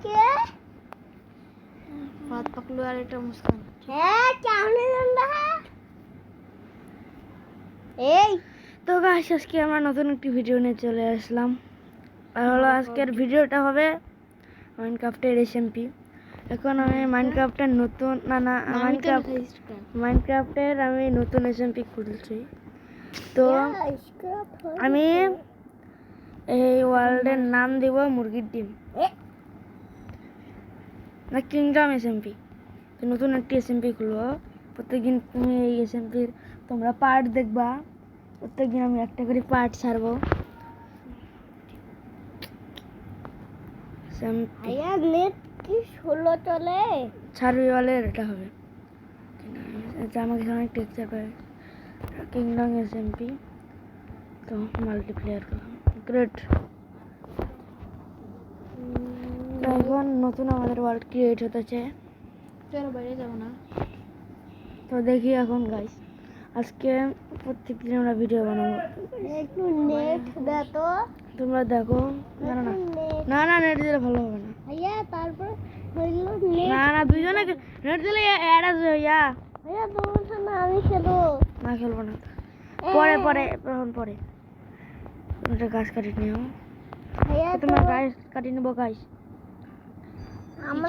কে हाथ पकड़ो यार এটা মুস্কান হ্যাঁ কেমনে জানবা এই তো গাইস আজকে আমরা নতুন একটি ভিডিও নিয়ে চলে আসলাম আর হলো আজকের ভিডিওটা হবে মাইনক্রাফটের এসএমপি এখন আমি মাইনক্রাফটের নতুন না মাইনক্রাফটের আমি নতুন এসএমপি খুলছি তো আমি এই ওয়ার্ল্ডের নাম দেব মুরগির ডিম না কিংডম এসএমপি তো নতুন একটি এসএমপি খুলবো প্রত্যেকদিন তুমি এই এসএমপির তোমরা পার্ট দেখবা প্রত্যেকদিন আমি একটা করে পার্ট ছাড়বো ভাইয়া নেট কি ষোলো চলে ছাড়বি বলে এটা হবে এটা আমাকে অনেক টেক্সচার পায় কিংডম এসএমপি তো মাল্টিপ্লেয়ার গ্রেট এখন নতুন আমাদের ওয়ার্ল্ড ক্রিয়েট হতেছে চলো বাইরে যাবো না তো দেখি এখন গাইস আজকে প্রত্যেকদিন আমরা ভিডিও বানাবো একটু নেট দে তো তোমরা দেখো না না নেট দিলে ভালো হবে না ভাইয়া তারপর হইলো নেট না দুইজনে নেট দিলে অ্যাড আসবে ভাইয়া ভাইয়া তোমার সামনে আমি খেলবো না খেলবো না পরে ওটা গাছ কাটিয়ে নিও ভাইয়া তোমার গাছ কাটিয়ে নেবো গাছ আমরা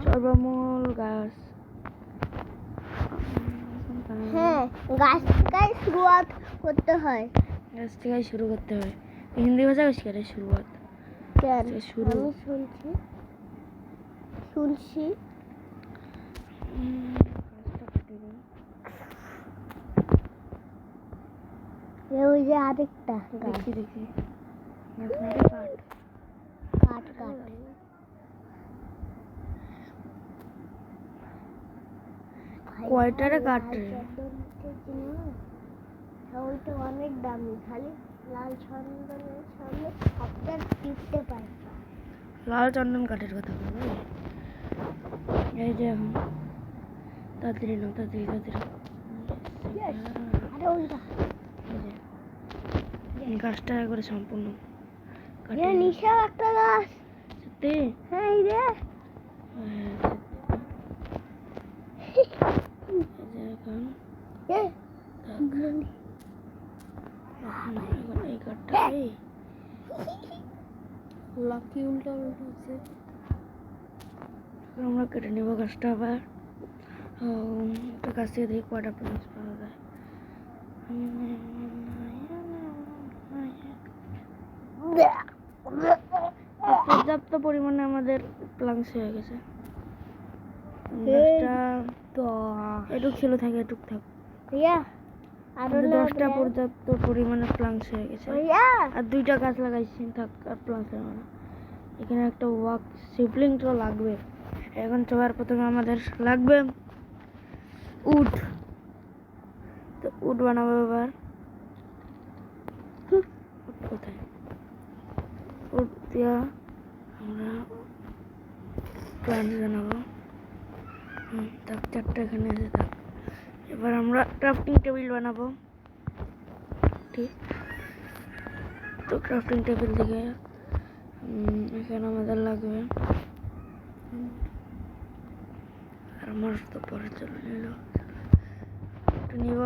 সর্বমূল গাছ হ্যাঁ গাছ থেকে শুরুয়াত করতে হয় গাছ থেকে শুরু করতে হয় হিন্দি ভাষা করে শুরুয়াত কেন শুরু আমি শুনছি ওই যে আরেকটা গাছ দেখি কাট কয়টারে কাটে ওইটা অনেক দামি খালি লাল চন্দনের সামনে আপনার টিপতে পারে লাল চন্দন কাঠের কথা বলবো এই যে এখন তাড়াতাড়ি আরে ওইটা গাছটা করে সম্পূর্ণ নিশা একটা গাছ সত্যি হ্যাঁ এই রে এখন এই কাঠটা লাকি উল্টা হচ্ছে আমরা কেটে নেবো গাছটা আবার গাছ থেকে দেখি কয়টা প্লান্ট পাওয়া যায় পর্যাপ্ত পরিমাণে আমাদের প্লান্টস হয়ে গেছে গাছটা তো এটুক ছিল থাকে এটুক থাক আর 10টা পর্যাপ্ত পরিমাণে প্লান্টস হয়ে গেছে আর 2টা গাছ লাগাইছি থাক আর প্লান্টস হবে না এখানে একটা ওয়াক সিপলিং তো লাগবে এখন সবার প্রথমে আমাদের লাগবে উড তো উড বানাবো এবার কোথায় উড দিয়া আমরা প্লান্ট বানাবো থাক 4টা এখানে আছে থাক এবার আমরা ক্রাফটিং টেবিল বানাবো ঠিক তো ক্রাফটিং টেবিল থেকে এখানে আমাদের লাগবে আর আমার তো পরে চলে নিল একটু নিব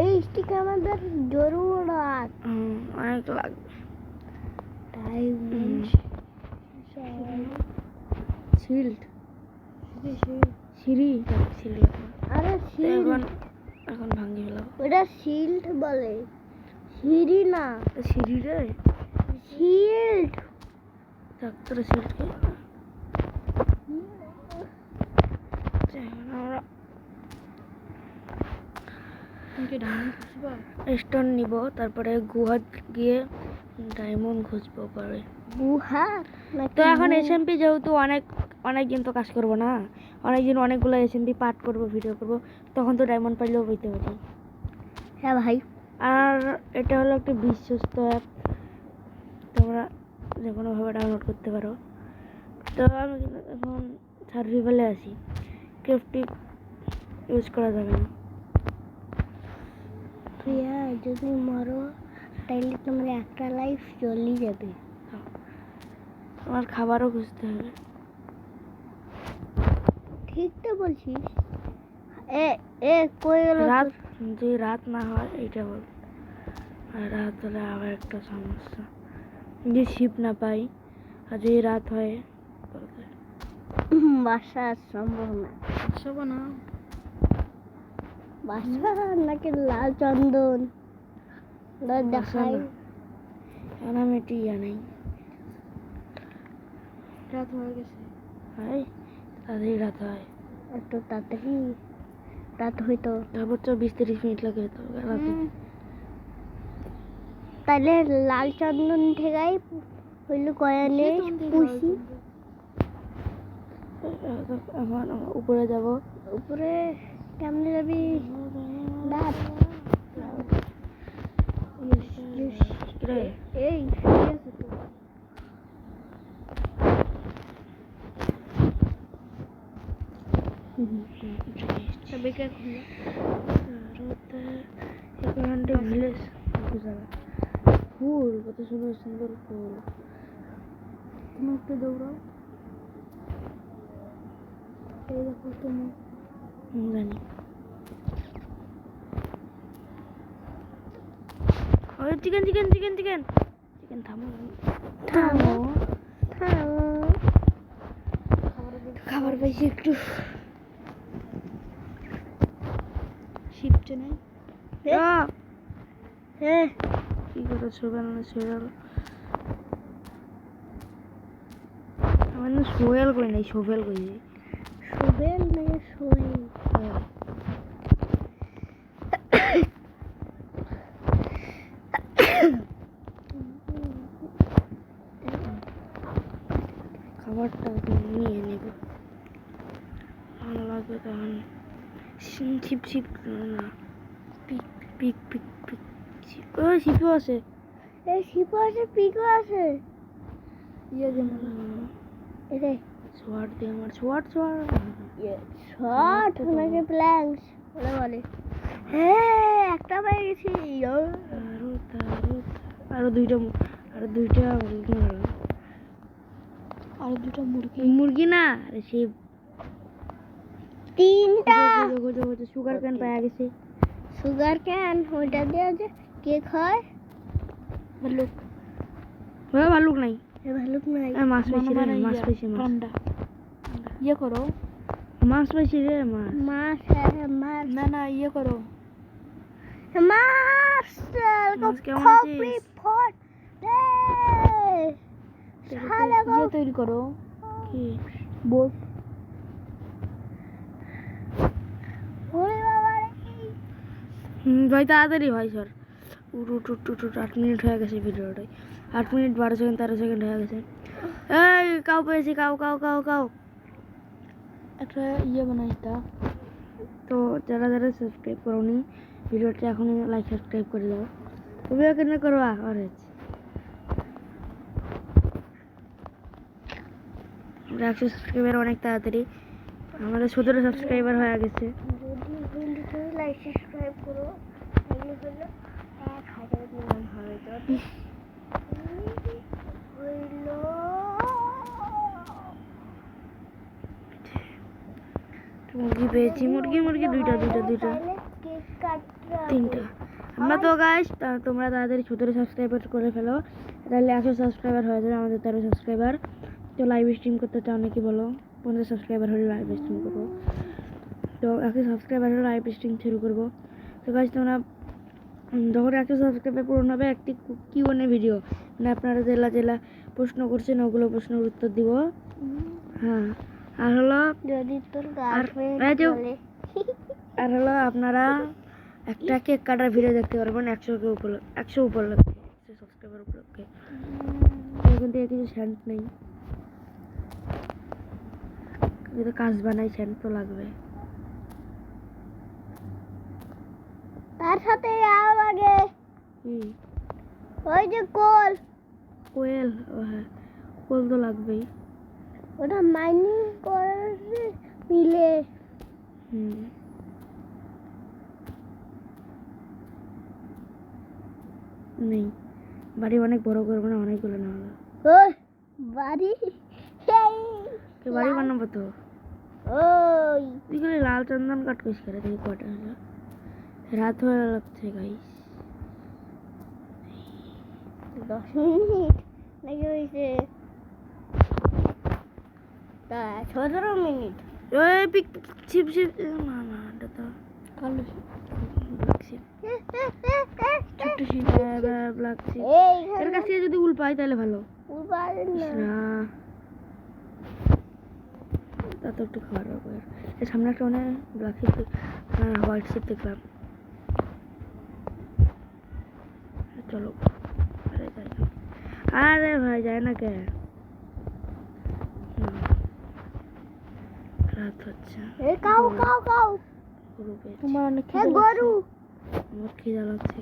এই স্টিক আমাদের জরুরত অনেক লাগবে শিল্ড সিঁড়ি আরে এখন ভাঙি ফেলাম ওটা শিল্ড বলে সিঁড়ি না সিঁড়ি রে শিল্ড ডাক্তার শিল্ডকে আমরা স্টোন নিব তারপরে গুহা গিয়ে ডায়মন্ড খুঁজবো পরে গুহা তো এখন এসএমপি যেহেতু অনেকদিন তো কাজ করবো না অনেকদিন অনেকগুলো এসএমপি পার্ট করবো ভিডিও করবো তখন তো ডায়মন্ড পাইলেও পেতে পারি হ্যাঁ ভাই আর এটা হলো একটা বিশ্বস্ত অ্যাপ তোমরা যে কোনোভাবে ডাউনলোড করতে পারো তো আমি এখন সার্ভাইভালে আছি ক্রাফটিং ইউজ করা যাবে না যদি মরো তাইলে তোমার একটা লাইফ চলে যাবে তোমার খাবারও খুঁজতে হবে। ঠিক তো বলছিস। এ এ কই গেল রাত, যে রাত না হয় এইটা বল। আর রাত হলে আবার একটা সমস্যা, যে শিপ না পাই আর যে রাত হয় বাসা সম্ভব না। সব না বাসা নাকি লাল চন্দন দেখাই। এখন আমি টিয়া নেই, রাত হয়ে গেছে। হয় তাড়াতাড়ি রাত হয়, একটু তাড়াতাড়ি রাত হইতো। তারপর তো 20-30 মিনিট লাগে তো রাতে। তাহলে লাল চন্দন ঠেকাই হইলো কয়ানে পুষি। এখন উপরে যাব। উপরে কেমনে যাবি? দাঁত এই ফুল, কত সুন্দর সুন্দর ফুল। তুমি একটু দৌড়াও। এই দেখো তুমি, জানি ওই chicken chicken chicken chicken chicken. থামো থামো থামো। খাবার পাইছি একটু। শিপছে নাই। হ্যাঁ কি করে সোবেল না সোহেল? আমার না সোহেল কই নাই, সোবেল কই। সোবেল নাকি সোহেল? খাবারটা নিয়ে নেব, ভালো লাগবে তখন। ছিপ ছিপ না, পিক পিক পিক পিক। ও শিপও আছে, এই শিপও আছে, পিকও আছে। ইয়ে যে এরে শোয়ার দিয়ে আমার শোয়ার শোয়ার শর্ট নাকি প্ল্যাঙ্কস ওরা বলে। হ্যাঁ একটা পেয়ে গেছি। আরো দুইটা মুরগি মারলাম। আরো দুটো মুরগি, মুরগি না আরে সেই তিনটা সুগার ক্যান পাওয়া গেছে। সুগার ক্যান ওইটা দিয়ে যে কেক হয়। ভালুক, ভালুক নাই, ভালুক নাই। মাছ পাইছি রে, মাছ পাইছি, ঠান্ডা ইয়ে করো। মাছ পাইছি রে, মাছ মাছ মাছ না না ইয়ে করো। মাছ কেমন খপরি আছিস? ফট ইয়ে তৈরি করো, কি বোট। ওরে বাবা রে। ভাই তাড়াতাড়ি ভাই স্যার। উঠ উঠ উঠ উঠ উঠ, 8 মিনিট হয়ে গেছে ভিডিওটাই। 8 মিনিট 12 সেকেন্ড 13 সেকেন্ড হয়ে গেছে। এই কাউ পেয়েছি, কাউ কাউ কাউ কাউ। একটা ইয়ে বানাইতা। তো যারা যারা সাবস্ক্রাইব করোনি ভিডিওটা এখনই লাইক সাবস্ক্রাইব করে দাও। তুমি কেন করবা? আর 100 সাবস্ক্রাইবার অনেক তাড়াতাড়ি। আমাদের 17 সাবস্ক্রাইবার হয়ে গেছে। যদি লাইক সাবস্ক্রাইব করো তাহলে হলো 1000 মিলিয়ন হবে। হইল মুরগি পেয়েছি, মুরগি মুরগি দুইটা দুইটা দুইটা তিনটা। আমরা তো গাইস, তোমরা তাড়াতাড়ি 17 সাবস্ক্রাইবার করে ফেলো, তাহলে 100 সাবস্ক্রাইবার হয়ে যাবে। আমাদের 13 সাবস্ক্রাইবার। তো লাইভ স্ট্রিম করতে চাও নাকি বলো? 50 সাবস্ক্রাইবার হলে লাইভ স্ট্রিম করবো। তো 100 সাবস্ক্রাইবার হলে লাইভ স্ট্রিম শুরু করবো। তো গাইস তোমরা যখন 100 সাবস্ক্রাইবার পূরণ হবে একটি কিউএনএ ভিডিও, মানে আপনারা জেলা জেলা প্রশ্ন করছেন ওগুলো প্রশ্নের উত্তর দিব। হ্যাঁ, আর হলো যদি তোর গার্লফ্রেন্ড বলে, আর হলো আপনারা একটা কেক কাটার ভিডিও দেখতে পারবেন 100 উপলক্ষে 100 সাবস্ক্রাইবার উপলক্ষে। এখন থেকে কিছু সেন্ট নেই, যদি কাজ বানাই সেন্ট তো লাগবে। তার সাথে আর লাগে কি? ওই যে কোল, কোয়েল। ও হ্যাঁ, কোল তো লাগবেই। ওটা মাইনিং করে মিলে। নেই, বাড়ি অনেক বড় করবো না, অনেকগুলো না হলো। ওই বাড়ি কে বাড়ি বানাবো তো ওই তুই করে লাল চন্দন কাট করিস করে দেখি কটা হলো রাত হয়ে লাগছে গাইস 10 মিনিট নাকি হয়েছে 17 মিনিট ওই পিক ছিপ ছিপ না না এটা তো কালো ব্ল্যাক ছিপ ছোট্ট ছিপ ব্ল্যাক ছিপ এর কাছে যদি উল পাই তাহলে ভালো না তা তো একটু খাওয়ার ব্যাপার এর সামনে একটা অনেক ব্ল্যাক ছিপ না হোয়াইট ছিপ দেখলাম চলো আরে যাই না। আরে ভাই যায় না কে রাত হচ্ছে কাউ কাউ কাউ গরু পেয়েছি। তোমার অনেক গরু আমার খিদা লাগছে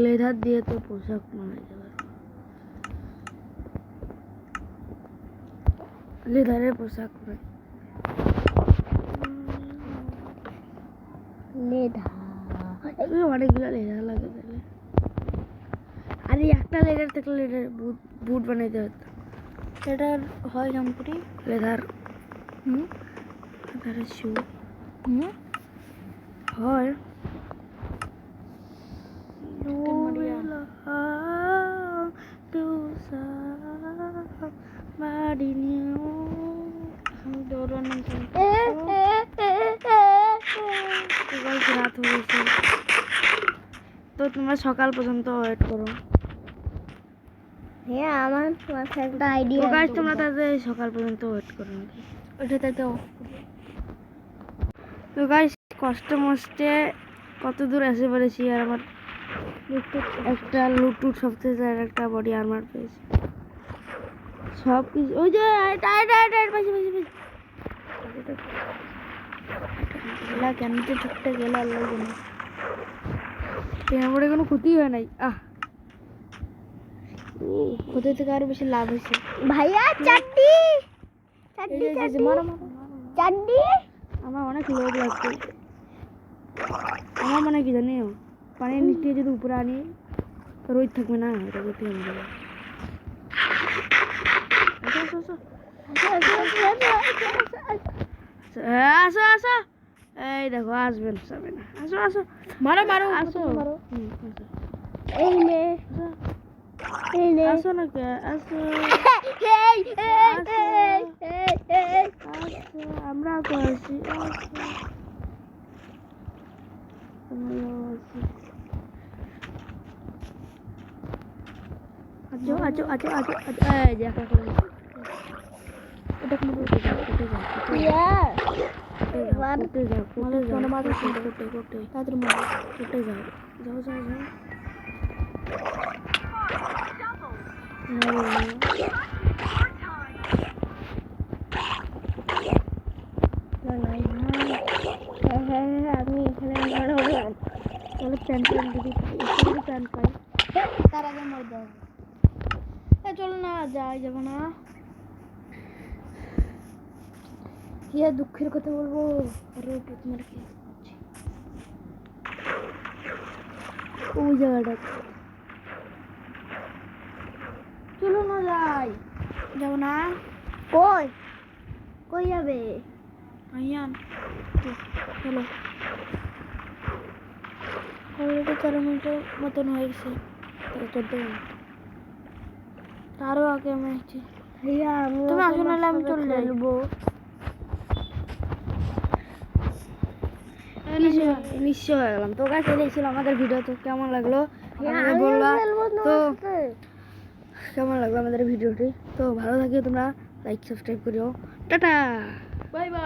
লেদার দিয়ে তো পোশাক বানাই যাবে লেদারের পোশাক বানাই লেদা অনেকগুলো লেদার লাগে তাহলে আর এই একটা লেদার থাকলে লেদার বুট বানাইতে হতো লেদার হয় জামপুরি লেদার লেদারের শু হয় রাত হয়েছে তো তোমরা সকাল পর্যন্ত ওয়েট করো হ্যাঁ আমার মাথায় একটা আইডিয়া তো গাইস তোমরা তাদের সকাল পর্যন্ত ওয়েট করো নাকি ওইটাতে তো তো গাইস কষ্ট মষ্টে কত দূর এসে পড়েছি আর আমার একটা লুটুট সবচেয়ে একটা বডি আর্মার পেয়েছি সব কিছু ওই যে টায়ার পাইছি কেন তো ছুটতে গেল আল্লাহ জানে আমার কোনো ক্ষতি হয় নাই ক্ষতি থেকে আরো বেশি লাভ হয়েছে ভাইয়া চাটনি চাটনি আমার অনেক লোভ লাগছে আমার মনে কি জানি পানির নিচ থেকে যদি উপরে আনি রোদ থাকবে না এটা করতে হবে আসো আসো এই দেখো আসবেন যাবে না আসো আসো মারো মারো আসো এই নে এই নে আসো না কে আসো আমরা তো আসি আজো আজো আজো আজো আজো এই দেখো এটা কোন করতে যাও করতে যাও তাদের মারো করতে যাও যাও যাও যাও আমি এখানে মারলাম তাহলে প্যান্ট দিদি প্যান্ট পাই তার আগে মর যাও চলো না যাবো না কি আর দুঃখের কথা বলবো তোমার কি ওই জায়গাটা চলো না যাবো না কই কই যাবে আইয়ান চলো অলরেডি 4 মিনিটের মতন হয়ে গেছে 14 মিনিট তারও আগে আমি আসছি ভাইয়া আমি তুমি আসো নাহলে আমি চলে যাবো নিশ্চয় হয়ে গেলাম তো গাছ ছিল আমাদের ভিডিও তো কেমন লাগলো বলবা তো কেমন লাগলো আমাদের ভিডিওটি তো ভালো থাকিও তোমরা লাইক সাবস্ক্রাইব করিও টাটা বাই বাই।